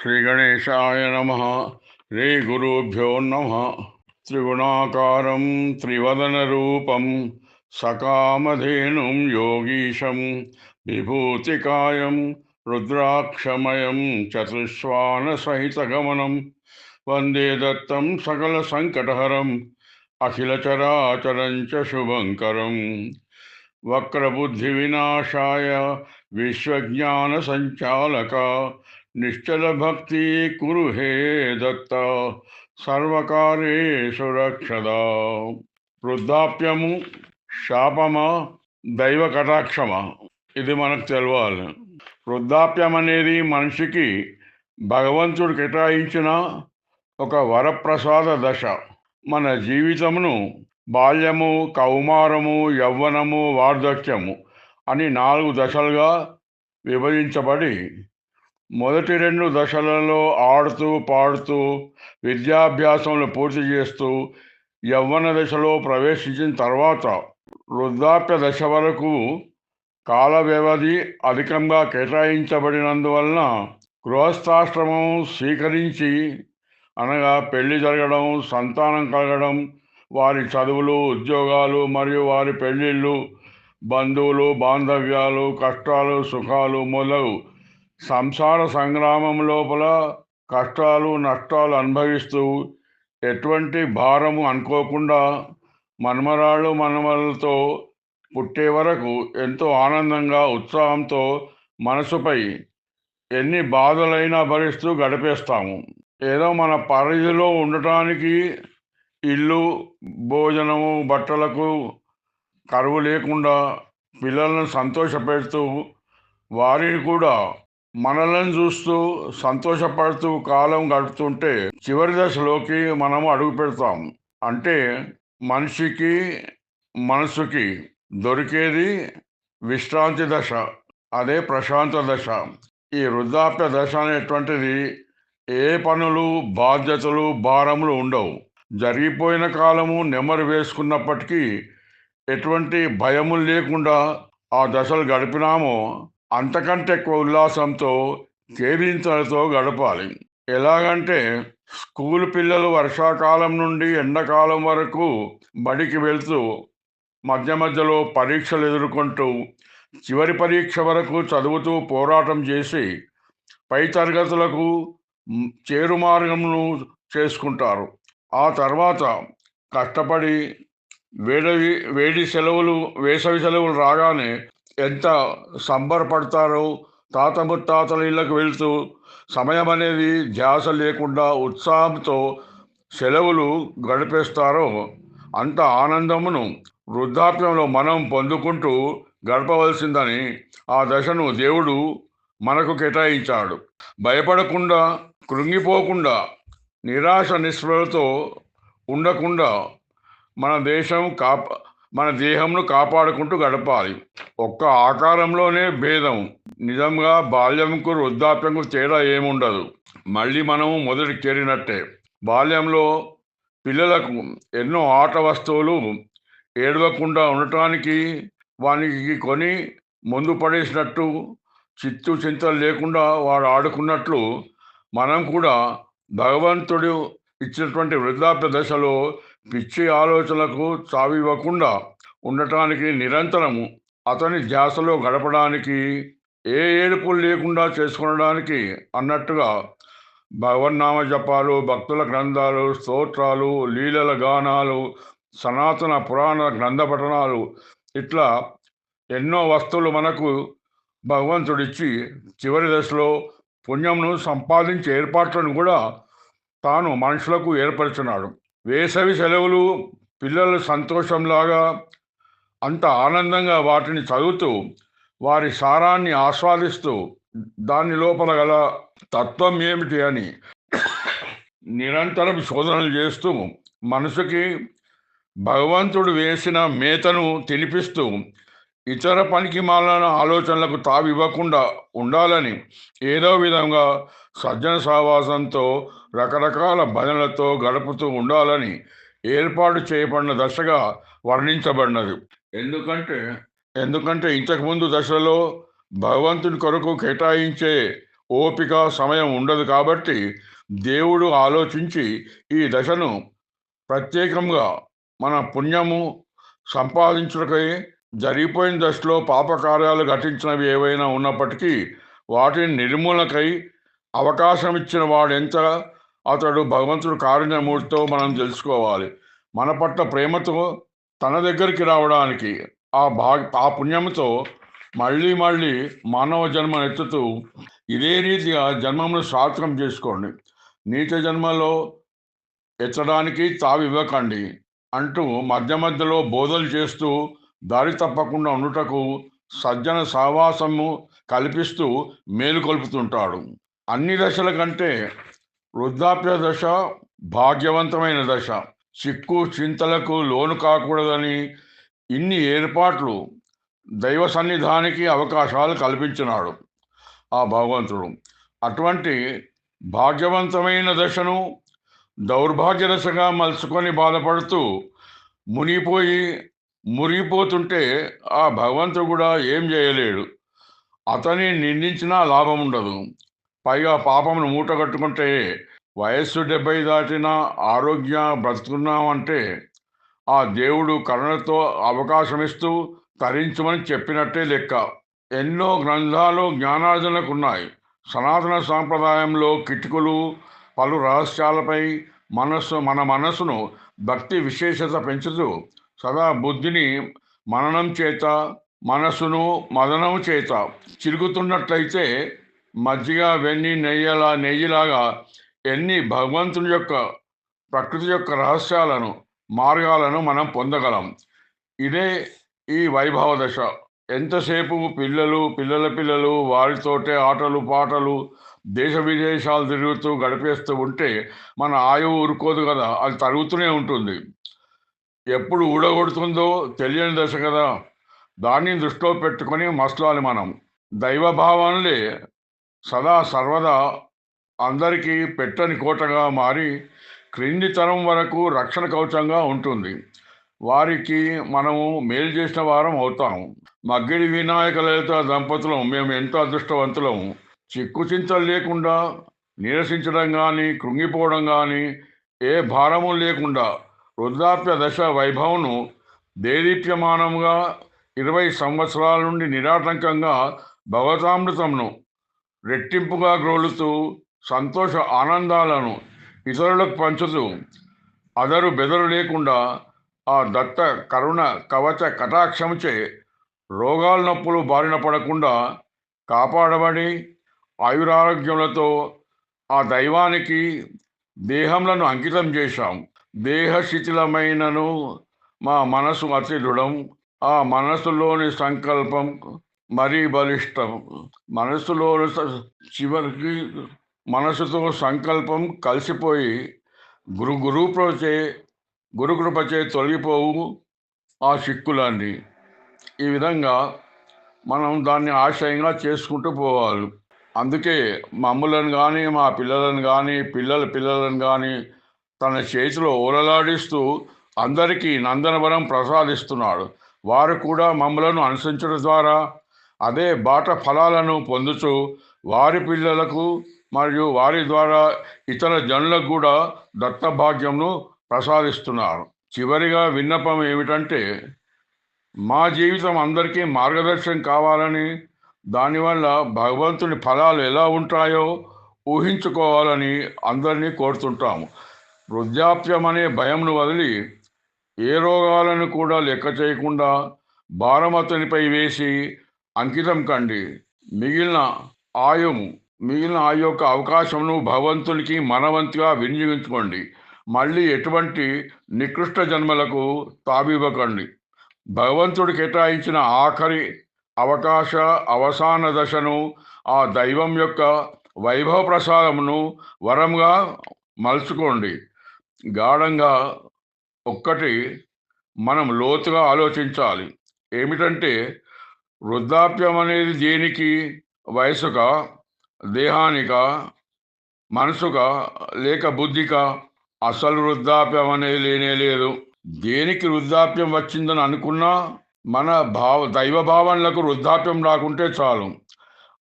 శ్రీగణేశాయ నమః. శ్రీ గురుభ్యో నమః. త్రిగుణాకారం త్రివదనరూపం సకామధేనుం యోగీశం విభూతికాయం రుద్రాక్షమయం చతుష్వానసహితగమనం వందే దత్తం సకల సంకటహరం అఖిలచరాచరం చ శుభంకరం. వక్రబుద్ధి వినాశాయ విశ్వజ్ఞాన సంచాలక నిశ్చల భక్తి కురు హే దత్త సర్వకార్యేషు రక్షదా. వృద్ధాప్యము శాపమా దైవ కటాక్షమా? ఇది మనకు తెలవాలి. వృద్ధాప్యం అనేది మనిషికి భగవంతుడు కేటాయించిన ఒక వరప్రసాద దశ. మన జీవితమును బాల్యము, కౌమారము, యవ్వనము, వార్ధక్యము అని 4 దశలుగా విభజించబడి మొదటి 2 దశలలో ఆడుతూ పాడుతూ విద్యాభ్యాసంలో పూర్తి చేస్తూ యవ్వన దశలో ప్రవేశించిన తర్వాత వృద్ధాప్య దశ వరకు కాల వ్యవధి అధికంగా కేటాయించబడినందువలన గృహస్థాశ్రమం స్వీకరించి, అనగా పెళ్లి జరగడం, సంతానం కలగడం, వారి చదువులు, ఉద్యోగాలు మరియు వారి పెళ్లిళ్ళు, బంధువులు, బాంధవ్యాలు, కష్టాలు, సుఖాలు మొదలగు సంసార సంగ్రామం లోపల కష్టాలు, నష్టాలు అనుభవిస్తూ ఎటువంటి భారము అనుకోకుండా మనమరాళ్ళు మనమలతో పుట్టే వరకు ఎంతో ఆనందంగా, ఉత్సాహంతో మనసుపై ఎన్ని బాధలైనా భరిస్తూ గడిపేస్తాము. ఏదో మన పరిధిలో ఉండటానికి ఇల్లు, భోజనము, బట్టలకు కరువు లేకుండా పిల్లలను సంతోషపెడుతూ, వారిని కూడా మనలను చూస్తూ సంతోషపడుతూ కాలం గడుపుతుంటే చివరి దశలోకి మనము అడుగు పెడతాం. అంటే మనిషికి మనసుకి దొరికేది విశ్రాంతి దశ, అదే ప్రశాంత దశ. ఈ వృద్ధాప్య దశ అనేటువంటిది ఏ పనులు, బాధ్యతలు, భారములు ఉండవు. జరిగిపోయిన కాలము నెమరు వేసుకున్నప్పటికీ ఎటువంటి భయములు లేకుండా ఆ దశలు గడిపినామో అంతకంటే ఎక్కువ ఉల్లాసంతో, కేరింతలతో గడపాలి. ఎలాగంటే స్కూల్ పిల్లలు వర్షాకాలం నుండి ఎండాకాలం వరకు బడికి వెళ్తూ మధ్య మధ్యలో పరీక్షలు ఎదుర్కొంటూ చివరి పరీక్ష వరకు చదువుతూ పోరాటం చేసి పై తరగతులకు చేరు మార్గమును చేసుకుంటారు. ఆ తర్వాత కష్టపడి వేసవి సెలవులు రాగానే ఎంత సంబరపడతారో, తాత ముత్తాతల ఇళ్ళకు వెళ్తూ సమయం అనేది ధ్యాస లేకుండా ఉత్సాహంతో సెలవులు గడిపేస్తారో అంత ఆనందమును వృద్ధాప్యంలో మనం పొందుకుంటూ గడపవలసిందని ఆ దశను దేవుడు మనకు కేటాయించాడు. భయపడకుండా, కృంగిపోకుండా, నిరాశ నిస్పృహలతో ఉండకుండా మన దేహంను కాపాడుకుంటూ గడపాలి. ఒక్క ఆకారంలోనే భేదం. నిజంగా బాల్యంకు వృద్ధాప్యంకు తేడా ఏముండదు. మళ్ళీ మనము మొదటికి చేరినట్టే. బాల్యంలో పిల్లలకు ఎన్నో ఆట వస్తువులు ఏడవకుండా ఉండటానికి వానికి కొని ముందు పడేసినట్టు, చింతలు లేకుండా వాడు ఆడుకున్నట్లు మనం కూడా భగవంతుడు ఇచ్చినటువంటి వృద్ధాప్య దశలో పిచ్చి ఆలోచనలకు చావివ్వకుండా ఉండటానికి, నిరంతరము అతని ధ్యాసలో గడపడానికి, ఏ ఏడుపులు లేకుండా చేసుకునడానికి అన్నట్టుగా భగవన్నామ జపాలు, భక్తుల గ్రంథాలు, స్తోత్రాలు, లీలల గానాలు, సనాతన పురాణ గ్రంథ పఠనాలు, ఇట్లా ఎన్నో వస్తువులు మనకు భగవంతుడిచ్చి చివరి దశలో పుణ్యంను సంపాదించే ఏర్పాట్లను కూడా తాను మనుషులకు ఏర్పరిచినాడు. వేసవి సెలవులు పిల్లల సంతోషంలాగా అంత ఆనందంగా వాటిని చదువుతూ వారి సారాన్ని ఆస్వాదిస్తూ దాని లోపల గల తత్వం ఏమిటి అని నిరంతరం శోధనలు చేస్తూ మనసుకి భగవంతుడు వేసిన మేతను తినిపిస్తూ ఇతర పనికి మాలిన ఆలోచనలకు తావివ్వకుండా ఉండాలని ఏదో విధంగా సజ్జన సహవాసంతో, రకరకాల భజనలతో గడుపుతూ ఉండాలని ఏర్పాటు చేయబడిన దశగా వర్ణించబడినది. ఎందుకంటే ఇంతకుముందు దశలో భగవంతుని కొరకు కేటాయించే ఓపిక, సమయం ఉండదు కాబట్టి దేవుడు ఆలోచించి ఈ దశను ప్రత్యేకంగా మన పుణ్యము సంపాదించుటకై జరిగిపోయిన దశలో పాపకార్యాలు ఘటించినవి ఏవైనా ఉన్నప్పటికీ వాటిని నిర్మూలనకై అవకాశం ఇచ్చిన వాడెంత అతడు భగవంతుడు కారుణ్యమూర్తితో మనం తెలుసుకోవాలి. మన పట్ల ప్రేమతో తన దగ్గరికి రావడానికి ఆ పుణ్యంతో మళ్ళీ మళ్ళీ మానవ జన్మ ఎత్తుతూ ఇదే రీతిగా జన్మమును సార్థకం చేసుకోండి. నీచ జన్మలో ఎత్తడానికి తావివ్వకండి అంటూ మధ్య మధ్యలో బోధలు చేస్తూ దారి తప్పకుండా ఉండుటకు సజ్జన సహవాసము కల్పిస్తూ మేలుకొల్పుతుంటాడు. అన్ని దశల కంటే వృద్ధాప్య దశ భాగ్యవంతమైన దశ. చిక్కు చింతలకు లోను కాకూడదని ఇన్ని ఏర్పాట్లు దైవ సన్నిధానికి అవకాశాలు కల్పించినాడు ఆ భగవంతుడు. అటువంటి భాగ్యవంతమైన దశను దౌర్భాగ్య దశగా మలుచుకొని బాధపడుతూ మునిగిపోతుంటే ఆ భగవంతుడు కూడా ఏం చేయలేడు. అతన్ని నిందించినా లాభం ఉండదు. పైగా పాపమును మూట కట్టుకుంటే వయస్సు 70 దాటినా ఆరోగ్య బ్రతుకున్నామంటే ఆ దేవుడు కరుణతో అవకాశం ఇస్తూ తరించమని చెప్పినట్టే లెక్క. ఎన్నో గ్రంథాలు జ్ఞానార్జనకు ఉన్నాయి. సనాతన సాంప్రదాయంలో కిటుకులు పలు రహస్యాలపై మన మనసును భక్తి విశేషత పెంచుతూ సదా బుద్ధిని మననం చేత మనసును మదనం చేత చిరుగుతున్నట్లయితే మజ్జిగ వెన్ని నెయ్యిలాగా ఎన్ని భగవంతుని యొక్క ప్రకృతి యొక్క రహస్యాలను మార్గాలను మనం పొందగలం. ఇదే ఈ వైభవ దశ. ఎంతసేపు పిల్లలు వారితోటే ఆటలు పాటలు దేశ విదేశాలు తిరుగుతూ గడిపేస్తూ ఉంటే మన ఆయువు ఊరుకోదు కదా, అది తరుగుతూనే ఉంటుంది. ఎప్పుడు ఊడగొడుతుందో తెలియని దశ కదా, దాన్ని దృష్టిలో పెట్టుకొని మసలాలి మనం. దైవభావాన్లే సదా సర్వదా అందరికీ పెట్టని కోటగా మారి క్రింది తరం వరకు రక్షణ కవచంగా ఉంటుంది. వారికి మనము మేలు చేసిన వారం అవుతాము. మగ్గిడి వినాయక లలిత దంపతులం మేము ఎంతో అదృష్టవంతులము. చిక్కుచింతలు లేకుండా నీరసించడం కానీ కృంగిపోవడం కానీ ఏ భారము లేకుండా వృద్ధాప్య దశ వైభవను దేదీప్యమానంగా 20 సంవత్సరాల నుండి నిరాటంకంగా భగవతామృతంను రెట్టింపుగా గ్రోలుతూ సంతోష ఆనందాలను ఇతరులకు పంచుతూ అదరు బెదరు లేకుండా ఆ దత్త కరుణ కవచ కటాక్షముచే రోగాల నొప్పులు బారిన పడకుండా కాపాడబడి ఆయురారోగ్యములతో ఆ దైవానికి దేహంలను అంకితం చేశాం. దేహ శిథిలమైనను మా మనసు అతి దృఢం, ఆ మనసులోని సంకల్పం మరీ బలిష్టం. మనసులోని చివరికి మనసుతో సంకల్పం కలిసిపోయి గురుకృపచే తొలగిపోవు ఆ చిక్కులన్నీ. ఈ విధంగా మనం దాన్ని ఆశయంగా చేసుకుంటూ పోవాలి. అందుకే మమ్ములను కానీ మా పిల్లలను కానీ పిల్లలను కానీ తన చేతిలో ఓలలాడిస్తూ అందరికీ నందనవనం ప్రసాదిస్తున్నాడు. వారు కూడా మమ్మలను అనుసరించడం ద్వారా అదే బాట ఫలాలను పొందుతూ వారి పిల్లలకు మరియు వారి ద్వారా ఇతర జనులకు కూడా దత్తభాగ్యంను ప్రసాదిస్తున్నారు. చివరిగా విన్నపం ఏమిటంటే, మా జీవితం అందరికీ మార్గదర్శనం కావాలని, దానివల్ల భగవంతుని ఫలాలు ఎలా ఉంటాయో ఊహించుకోవాలని అందరినీ కోరుతుంటాము. వృద్ధాప్యం అనే భయంను వదిలి ఏ రోగాలను కూడా లెక్క చేయకుండా భారం అతనిపై వేసి అంకితం కండి. మిగిలిన ఆయు యొక్క అవకాశంను భగవంతునికి మనవంతుగా వినియోగించుకోండి. మళ్ళీ ఎటువంటి నికృష్ట జన్మలకు తావివ్వకండి. భగవంతుడు కేటాయించిన ఆఖరి అవసాన దశను ఆ దైవం యొక్క వైభవ ప్రసాదమును వరంగా మలుచుకోండి. గాఢంగా ఒక్కటి మనం లోతుగా ఆలోచించాలి. ఏమిటంటే, వృద్ధాప్యం అనేది దేనికి? వయసుకా, దేహానికా, మనసుకా, లేక బుద్ధికా? అసలు వృద్ధాప్యం అనేది లేనే లేదు. దేనికి వృద్ధాప్యం వచ్చిందని అనుకున్నా మన దైవ భావనలకు వృద్ధాప్యం రాకుంటే చాలు.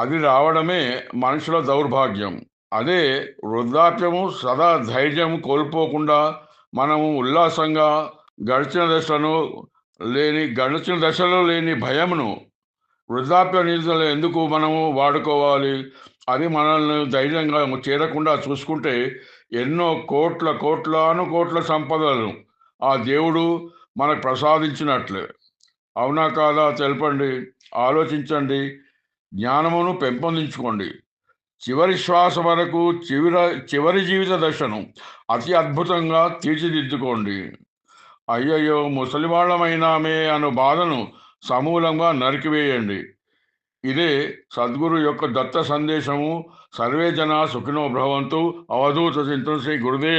అది రావడమే మనుషుల దౌర్భాగ్యం. అదే వృద్ధాప్యము సదా ధైర్యం కోల్పోకుండా మనము ఉల్లాసంగా గడిచిన దశను గడిచిన దశలో లేని భయమును వృద్ధాప్య నిధులు ఎందుకు మనము వాడుకోవాలి? అది మనల్ని ధైర్యంగా చేరకుండా చూసుకుంటే ఎన్నో కోట్లాను కోట్ల సంపదలు ఆ దేవుడు మనకు ప్రసాదించినట్లే. అవునా కాదా తెలపండి. ఆలోచించండి. జ్ఞానమును పెంపొందించుకోండి. చివరి శ్వాస వరకు చివరి జీవిత దశను అతి అద్భుతంగా తీర్చిదిద్దుకోండి. అయ్యయ్యో! ముసలివాళ్ళమైనామే అను బాధను సమూలంగా నరికివేయండి. ఇదే సద్గురు యొక్క దత్త సందేశము. సర్వే జనా సుఖినో భవంతు. అవధూత చింతన శ్రీ గురుదేవ్